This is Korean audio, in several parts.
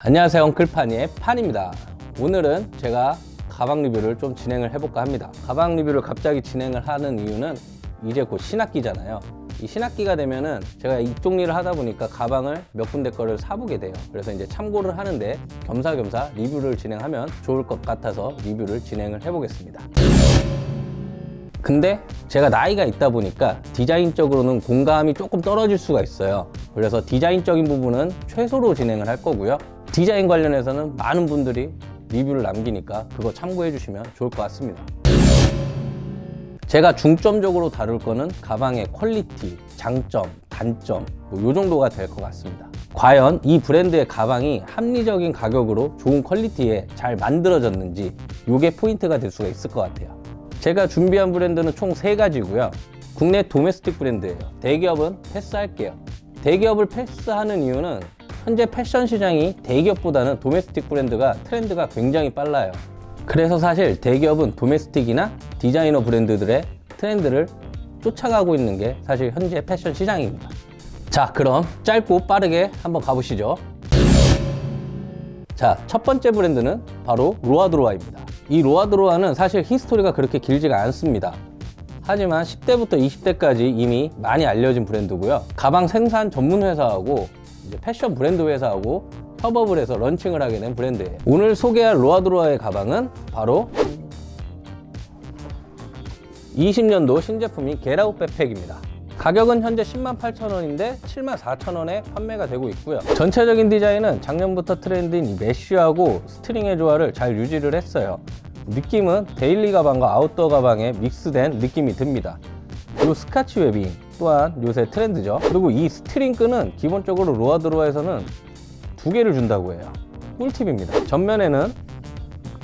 안녕하세요, 엉클파니의 판입니다. 오늘은 제가 가방 리뷰를 좀 진행을 해볼까 합니다. 가방 리뷰를 갑자기 진행을 하는 이유는 이제 곧 신학기잖아요. 이 신학기가 되면은 제가 이쪽 일을 하다 보니까 가방을 몇 군데 거를 사보게 돼요. 그래서 이제 참고를 하는데 겸사겸사 리뷰를 진행하면 좋을 것 같아서 리뷰를 진행을 해보겠습니다. 근데 제가 나이가 있다 보니까 디자인적으로는 공감이 조금 떨어질 수가 있어요. 그래서 디자인적인 부분은 최소로 진행을 할 거고요. 디자인 관련해서는 많은 분들이 리뷰를 남기니까 그거 참고해 주시면 좋을 것 같습니다. 제가 중점적으로 다룰 거는 가방의 퀄리티, 장점, 단점 요 정도가 될 것 같습니다. 과연 이 브랜드의 가방이 합리적인 가격으로 좋은 퀄리티에 잘 만들어졌는지 요게 포인트가 될 수가 있을 것 같아요. 제가 준비한 브랜드는 총 3가지고요. 국내 도메스틱 브랜드예요. 대기업은 패스할게요. 대기업을 패스하는 이유는 현재 패션 시장이 대기업보다는 도메스틱 브랜드가 트렌드가 굉장히 빨라요. 그래서 사실 대기업은 도메스틱이나 디자이너 브랜드들의 트렌드를 쫓아가고 있는 게 사실 현재 패션 시장입니다. 자, 그럼 짧고 빠르게 한번 가보시죠. 자, 첫 번째 브랜드는 바로 로아드로아입니다. 이 로아드로아는 사실 히스토리가 그렇게 길지가 않습니다. 하지만 10대부터 20대까지 이미 많이 알려진 브랜드고요. 가방 생산 전문 회사하고 이제 패션 브랜드 회사하고 협업을 해서 런칭을 하게 된 브랜드예요. 오늘 소개할 로아드로아의 가방은 바로 20년도 신제품인 겟아웃 백팩입니다. 가격은 현재 108,000원인데 74,000원에 판매가 되고 있고요. 전체적인 디자인은 작년부터 트렌드인 이 메쉬하고 스트링의 조화를 잘 유지를 했어요. 느낌은 데일리 가방과 아웃도어 가방에 믹스된 느낌이 듭니다. 이 스카치 웨빙 또한 요새 트렌드죠. 그리고 이 스트링 끈은 기본적으로 로아드로아에서는 2개를 준다고 해요. 꿀팁입니다. 전면에는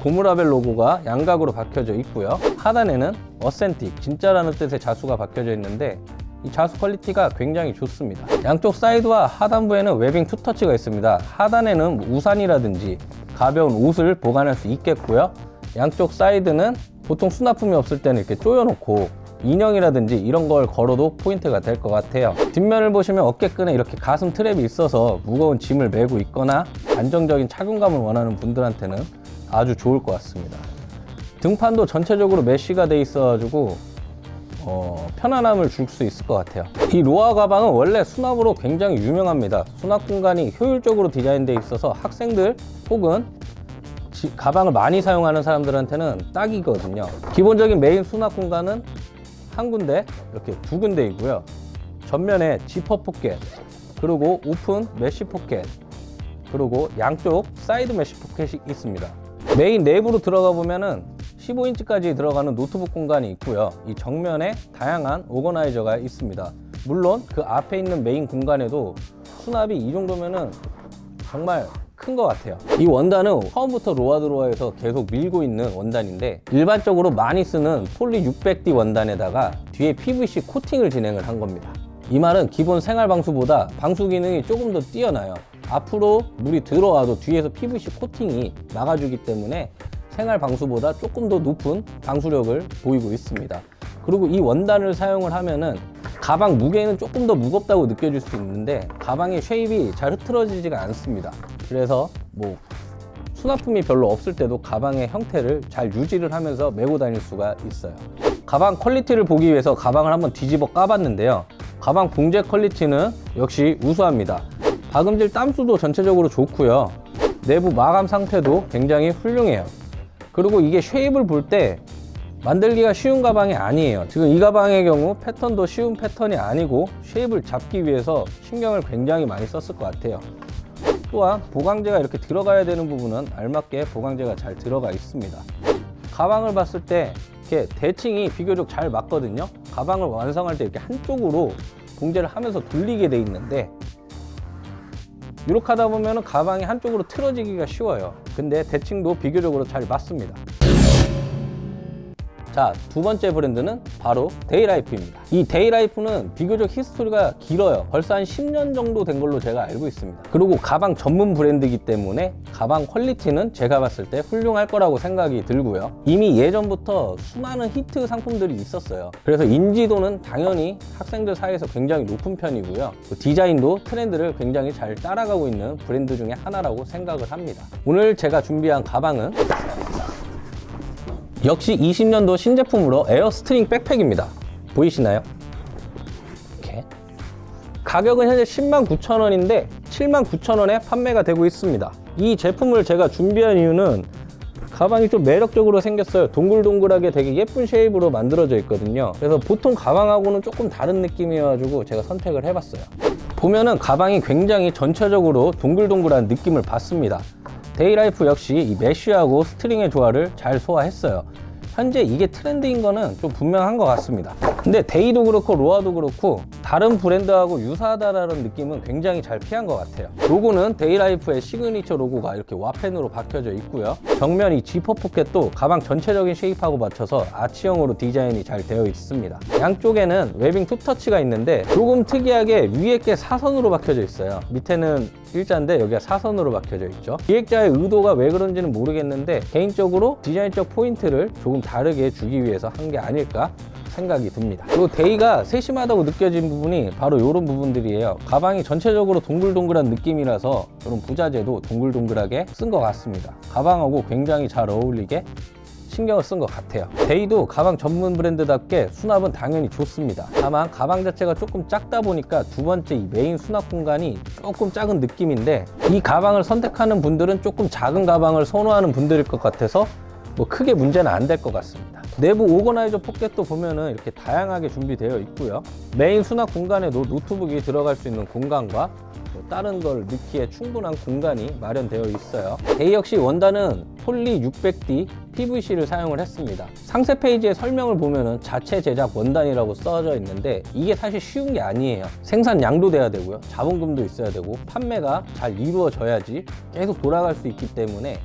고무라벨 로고가 양각으로 박혀져 있고요. 하단에는 어센틱, 진짜라는 뜻의 자수가 박혀져 있는데 이 자수 퀄리티가 굉장히 좋습니다. 양쪽 사이드와 하단부에는 웨빙 투터치가 있습니다. 하단에는 우산이라든지 가벼운 옷을 보관할 수 있겠고요. 양쪽 사이드는 보통 수납품이 없을 때는 이렇게 조여놓고 인형이라든지 이런 걸 걸어도 포인트가 될 것 같아요. 뒷면을 보시면 어깨끈에 이렇게 가슴 트랩이 있어서 무거운 짐을 메고 있거나 안정적인 착용감을 원하는 분들한테는 아주 좋을 것 같습니다. 등판도 전체적으로 메쉬가 돼 있어가지고 편안함을 줄 수 있을 것 같아요. 이 로아 가방은 원래 수납으로 굉장히 유명합니다. 수납 공간이 효율적으로 디자인되어 있어서 학생들 혹은 가방을 많이 사용하는 사람들한테는 딱이거든요. 기본적인 메인 수납 공간은 한 군데, 이렇게 2군데이고요. 전면에 지퍼 포켓, 그리고 오픈 메쉬 포켓, 그리고 양쪽 사이드 메쉬 포켓이 있습니다. 메인 내부로 들어가 보면은 15인치까지 들어가는 노트북 공간이 있고요. 이 정면에 다양한 오거나이저가 있습니다. 물론 그 앞에 있는 메인 공간에도 수납이 이 정도면은 정말 큰 것 같아요. 이 원단은 처음부터 로아드로아에서 계속 밀고 있는 원단인데 일반적으로 많이 쓰는 폴리 600D 원단에다가 뒤에 PVC 코팅을 진행을 한 겁니다. 이 말은 기본 생활 방수보다 방수 기능이 조금 더 뛰어나요. 앞으로 물이 들어와도 뒤에서 PVC 코팅이 막아주기 때문에 생활 방수보다 조금 더 높은 방수력을 보이고 있습니다. 그리고 이 원단을 사용을 하면은 가방 무게는 조금 더 무겁다고 느껴질 수 있는데 가방의 쉐입이 잘 흐트러지지가 않습니다. 그래서 뭐 수납품이 별로 없을 때도 가방의 형태를 잘 유지를 하면서 메고 다닐 수가 있어요. 가방 퀄리티를 보기 위해서 가방을 한번 뒤집어 까봤는데요. 가방 봉제 퀄리티는 역시 우수합니다. 박음질 땀수도 전체적으로 좋고요. 내부 마감 상태도 굉장히 훌륭해요. 그리고 이게 쉐입을 볼 때 만들기가 쉬운 가방이 아니에요. 지금 이 가방의 경우 패턴도 쉬운 패턴이 아니고 쉐입을 잡기 위해서 신경을 굉장히 많이 썼을 것 같아요. 또한 보강제가 이렇게 들어가야 되는 부분은 알맞게 보강제가 잘 들어가 있습니다. 가방을 봤을 때 이렇게 대칭이 비교적 잘 맞거든요. 가방을 완성할 때 이렇게 한쪽으로 봉제를 하면서 돌리게 돼 있는데 이렇게 하다 보면 가방이 한쪽으로 틀어지기가 쉬워요. 근데 대칭도 비교적으로 잘 맞습니다. 자, 두 번째 브랜드는 바로 데이라이프입니다. 이 데이라이프는 비교적 히스토리가 길어요. 벌써 한 10년 정도 된 걸로 제가 알고 있습니다. 그리고 가방 전문 브랜드이기 때문에 가방 퀄리티는 제가 봤을 때 훌륭할 거라고 생각이 들고요. 이미 예전부터 수많은 히트 상품들이 있었어요. 그래서 인지도는 당연히 학생들 사이에서 굉장히 높은 편이고요. 디자인도 트렌드를 굉장히 잘 따라가고 있는 브랜드 중에 하나라고 생각을 합니다. 오늘 제가 준비한 가방은 역시 20년도 신제품으로 에어스트링 백팩입니다. 보이시나요? 이렇게. 가격은 현재 109,000원인데 79,000원에 판매가 되고 있습니다. 이 제품을 제가 준비한 이유는 가방이 좀 매력적으로 생겼어요. 동글동글하게 되게 예쁜 쉐입으로 만들어져 있거든요. 그래서 보통 가방하고는 조금 다른 느낌이어가지고 제가 선택을 해봤어요. 보면은 가방이 굉장히 전체적으로 동글동글한 느낌을 받습니다. 데이라이프 역시 이 메쉬하고 스트링의 조화를 잘 소화했어요. 현재 이게 트렌드인 거는 좀 분명한 것 같습니다. 근데 데이도 그렇고 로아도 그렇고 다른 브랜드하고 유사하다라는 느낌은 굉장히 잘 피한 것 같아요. 로고는 데이라이프의 시그니처 로고가 이렇게 와펜으로 박혀져 있고요. 벽면 이 지퍼 포켓도 가방 전체적인 쉐입하고 맞춰서 아치형으로 디자인이 잘 되어 있습니다. 양쪽에는 웨빙 투터치가 있는데 조금 특이하게 위에 게 사선으로 박혀져 있어요. 밑에는 일자인데 여기가 사선으로 박혀져 있죠. 기획자의 의도가 왜 그런지는 모르겠는데 개인적으로 디자인적 포인트를 조금 다르게 주기 위해서 한 게 아닐까 생각이 듭니다. 그리고 데이가 세심하다고 느껴진 부분이 바로 이런 부분들이에요. 가방이 전체적으로 동글동글한 느낌이라서 이런 부자재도 동글동글하게 쓴 것 같습니다. 가방하고 굉장히 잘 어울리게 신경을 쓴 것 같아요. 데이도 가방 전문 브랜드답게 수납은 당연히 좋습니다. 다만 가방 자체가 조금 작다 보니까 두 번째 이 메인 수납 공간이 조금 작은 느낌인데 이 가방을 선택하는 분들은 조금 작은 가방을 선호하는 분들일 것 같아서 뭐 크게 문제는 안 될 것 같습니다. 내부 오거나이저 포켓도 보면은 이렇게 다양하게 준비되어 있고요. 메인 수납 공간에도 노트북이 들어갈 수 있는 공간과 또 다른 걸 넣기에 충분한 공간이 마련되어 있어요. 데이 역시 원단은 폴리 600D PVC를 사용을 했습니다. 상세 페이지의 설명을 보면은 자체 제작 원단이라고 써져 있는데 이게 사실 쉬운 게 아니에요. 생산량도 돼야 되고요. 자본금도 있어야 되고 판매가 잘 이루어져야지 계속 돌아갈 수 있기 때문에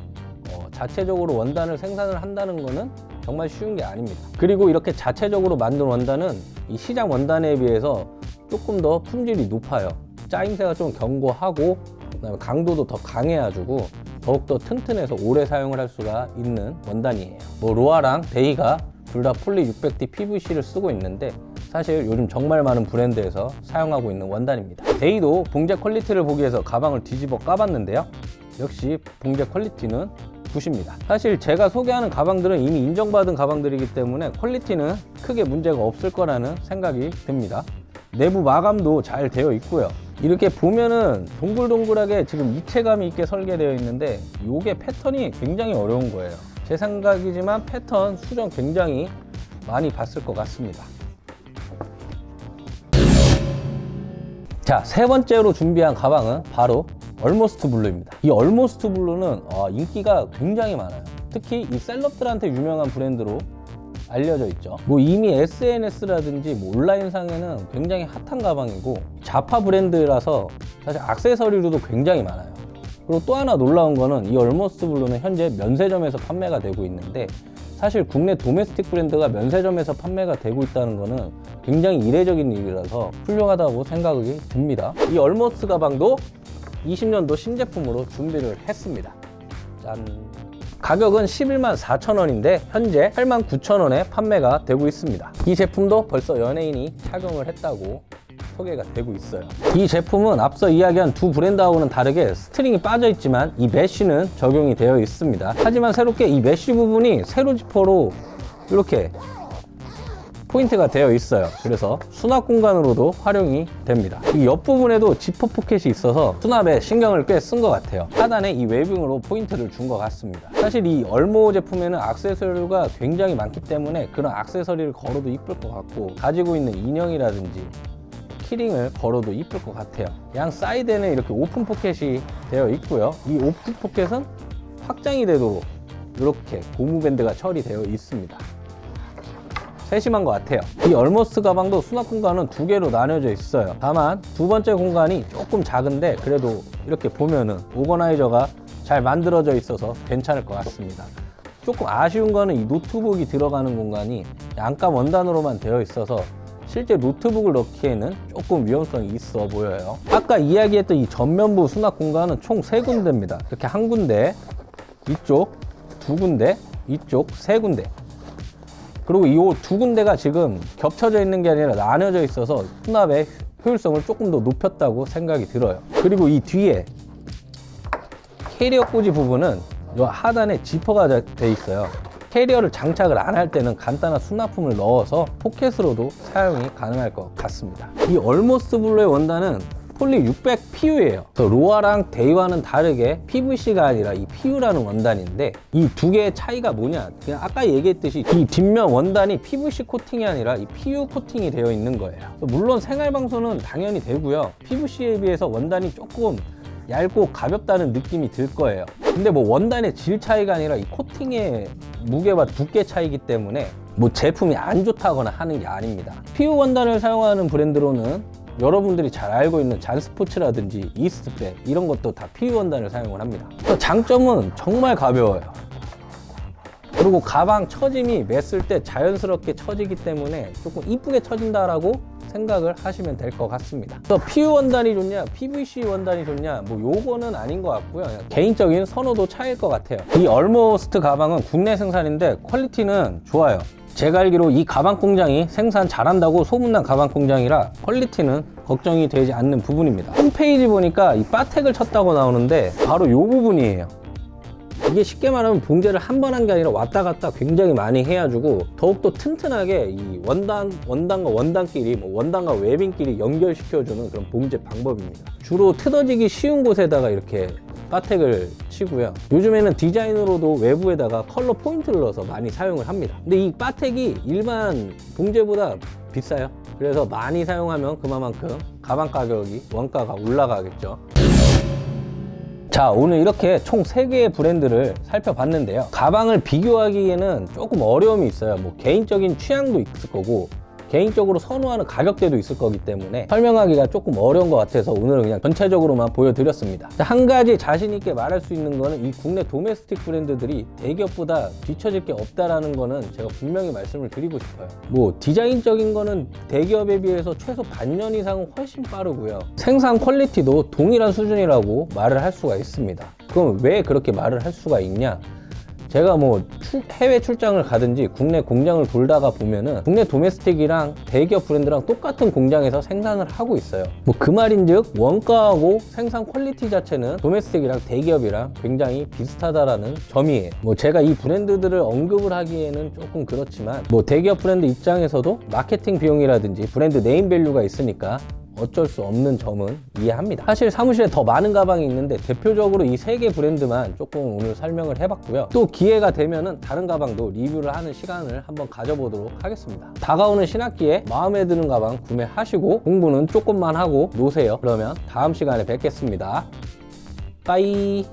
자체적으로 원단을 생산을 한다는 거는 정말 쉬운 게 아닙니다. 그리고 이렇게 자체적으로 만든 원단은 이 시장 원단에 비해서 조금 더 품질이 높아요. 짜임새가 좀 견고하고 그다음에 강도도 더 강해가지고 더욱더 튼튼해서 오래 사용을 할 수가 있는 원단이에요. 뭐 로아랑 데이가 둘 다 폴리 600D PVC를 쓰고 있는데 사실 요즘 정말 많은 브랜드에서 사용하고 있는 원단입니다. 데이도 봉제 퀄리티를 보기 위해서 가방을 뒤집어 까봤는데요. 역시 봉제 퀄리티는 굿입니다. 사실 제가 소개하는 가방들은 이미 인정받은 가방들이기 때문에 퀄리티는 크게 문제가 없을 거라는 생각이 듭니다. 내부 마감도 잘 되어 있고요. 이렇게 보면은 동글동글하게 지금 입체감이 있게 설계되어 있는데 이게 패턴이 굉장히 어려운 거예요. 제 생각이지만 패턴 수정 굉장히 많이 봤을 것 같습니다. 자, 세 번째로 준비한 가방은 바로 얼모스트 블루입니다. 이 얼모스트 블루는 인기가 굉장히 많아요. 특히 이 셀럽들한테 유명한 브랜드로 알려져 있죠. 뭐 이미 SNS라든지 뭐 온라인상에는 굉장히 핫한 가방이고 자파 브랜드라서 사실 액세서리로도 굉장히 많아요. 그리고 또 하나 놀라운 거는 이 얼모스트 블루는 현재 면세점에서 판매가 되고 있는데 사실 국내 도메스틱 브랜드가 면세점에서 판매가 되고 있다는 거는 굉장히 이례적인 일이라서 훌륭하다고 생각이 듭니다. 이 얼모스트 가방도 20년도 신제품으로 준비를 했습니다. 짠! 가격은 114,000원인데 현재 89,000원에 판매가 되고 있습니다. 이 제품도 벌써 연예인이 착용을 했다고 소개가 되고 있어요. 이 제품은 앞서 이야기한 두 브랜드하고는 다르게 스트링이 빠져 있지만 이 메쉬는 적용이 되어 있습니다. 하지만 새롭게 이 메쉬 부분이 세로 지퍼로 이렇게 포인트가 되어 있어요. 그래서 수납 공간으로도 활용이 됩니다. 이 옆부분에도 지퍼 포켓이 있어서 수납에 신경을 꽤 쓴 것 같아요. 하단에 이 웨빙으로 포인트를 준 것 같습니다. 사실 이 얼모 제품에는 액세서리가 굉장히 많기 때문에 그런 액세서리를 걸어도 이쁠 것 같고 가지고 있는 인형이라든지 키링을 걸어도 이쁠 것 같아요. 양 사이드에는 이렇게 오픈 포켓이 되어 있고요. 이 오픈 포켓은 확장이 되도록 이렇게 고무 밴드가 처리되어 있습니다. 세심한 것 같아요. 이 얼모스트 가방도 수납 공간은 두 개로 나뉘어져 있어요. 다만 두 번째 공간이 조금 작은데 그래도 이렇게 보면은 오거나이저가 잘 만들어져 있어서 괜찮을 것 같습니다. 조금 아쉬운 거는 이 노트북이 들어가는 공간이 양가 원단으로만 되어 있어서 실제 노트북을 넣기에는 조금 위험성이 있어 보여요. 아까 이야기했던 이 전면부 수납 공간은 총 3군데입니다. 이렇게 한 군데, 이쪽 2군데, 이쪽 3군데. 그리고 이 2군데가 지금 겹쳐져 있는 게 아니라 나눠져 있어서 수납의 효율성을 조금 더 높였다고 생각이 들어요. 그리고 이 뒤에 캐리어 꽂이 부분은 이 하단에 지퍼가 돼 있어요. 캐리어를 장착을 안 할 때는 간단한 수납품을 넣어서 포켓으로도 사용이 가능할 것 같습니다. 이 얼모스트 블루의 원단은 폴리 600 PU예요. 로아랑 데이와는 다르게 PVC가 아니라 이 PU라는 원단인데 이 두 개의 차이가 뭐냐, 그냥 아까 얘기했듯이 이 뒷면 원단이 PVC 코팅이 아니라 이 PU 코팅이 되어 있는 거예요. 물론 생활방수는 당연히 되고요, PVC에 비해서 원단이 조금 얇고 가볍다는 느낌이 들 거예요. 근데 뭐 원단의 질 차이가 아니라 이 코팅의 무게와 두께 차이기 때문에 뭐 제품이 안 좋다거나 하는 게 아닙니다. PU 원단을 사용하는 브랜드로는 여러분들이 잘 알고 있는 잔스포츠라든지 이스트백 이런 것도 다 PU 원단을 사용을 합니다. 장점은 정말 가벼워요. 그리고 가방 처짐이 맸을 때 자연스럽게 처지기 때문에 조금 이쁘게 처진다라고 생각을 하시면 될 것 같습니다. 그래서 PU 원단이 좋냐 PVC 원단이 좋냐 뭐 요거는 아닌 것 같고요, 개인적인 선호도 차이일 것 같아요. 이 얼모스트 가방은 국내 생산인데 퀄리티는 좋아요. 제가 알기로 이 가방 공장이 생산 잘한다고 소문난 가방 공장이라 퀄리티는 걱정이 되지 않는 부분입니다. 홈페이지 보니까 이 바텍을 쳤다고 나오는데 바로 요 부분이에요. 이게 쉽게 말하면 봉제를 한 번 한 게 아니라 왔다 갔다 굉장히 많이 해가지고 더욱더 튼튼하게 이 원단과 원단끼리, 뭐 원단과 웨빙끼리 연결시켜주는 그런 봉제 방법입니다. 주로 틀어지기 쉬운 곳에다가 이렇게 바텍을 치고요. 요즘에는 디자인으로도 외부에다가 컬러 포인트를 넣어서 많이 사용을 합니다. 근데 이 바텍이 일반 봉제보다 비싸요. 그래서 많이 사용하면 그만큼 가방 가격이, 원가가 올라가겠죠. 자, 오늘 이렇게 총 3개의 브랜드를 살펴봤는데요. 가방을 비교하기에는 조금 어려움이 있어요. 뭐 개인적인 취향도 있을 거고 개인적으로 선호하는 가격대도 있을 거기 때문에 설명하기가 조금 어려운 것 같아서 오늘은 그냥 전체적으로만 보여드렸습니다. 한 가지 자신 있게 말할 수 있는 거는 이 국내 도메스틱 브랜드들이 대기업보다 뒤처질 게 없다라는 거는 제가 분명히 말씀을 드리고 싶어요. 뭐 디자인적인 거는 대기업에 비해서 최소 반년 이상은 훨씬 빠르고요, 생산 퀄리티도 동일한 수준이라고 말을 할 수가 있습니다. 그럼 왜 그렇게 말을 할 수가 있냐? 제가 뭐 해외 출장을 가든지 국내 공장을 돌다가 보면은 국내 도메스틱이랑 대기업 브랜드랑 똑같은 공장에서 생산을 하고 있어요. 뭐 그 말인즉 원가하고 생산 퀄리티 자체는 도메스틱이랑 대기업이랑 굉장히 비슷하다라는 점이에요. 뭐 제가 이 브랜드들을 언급을 하기에는 조금 그렇지만 뭐 대기업 브랜드 입장에서도 마케팅 비용이라든지 브랜드 네임 밸류가 있으니까 어쩔 수 없는 점은 이해합니다. 사실 사무실에 더 많은 가방이 있는데 대표적으로 이 3개 브랜드만 조금 오늘 설명을 해봤고요. 또 기회가 되면은 다른 가방도 리뷰를 하는 시간을 한번 가져보도록 하겠습니다. 다가오는 신학기에 마음에 드는 가방 구매하시고 공부는 조금만 하고 노세요. 그러면 다음 시간에 뵙겠습니다. 빠이.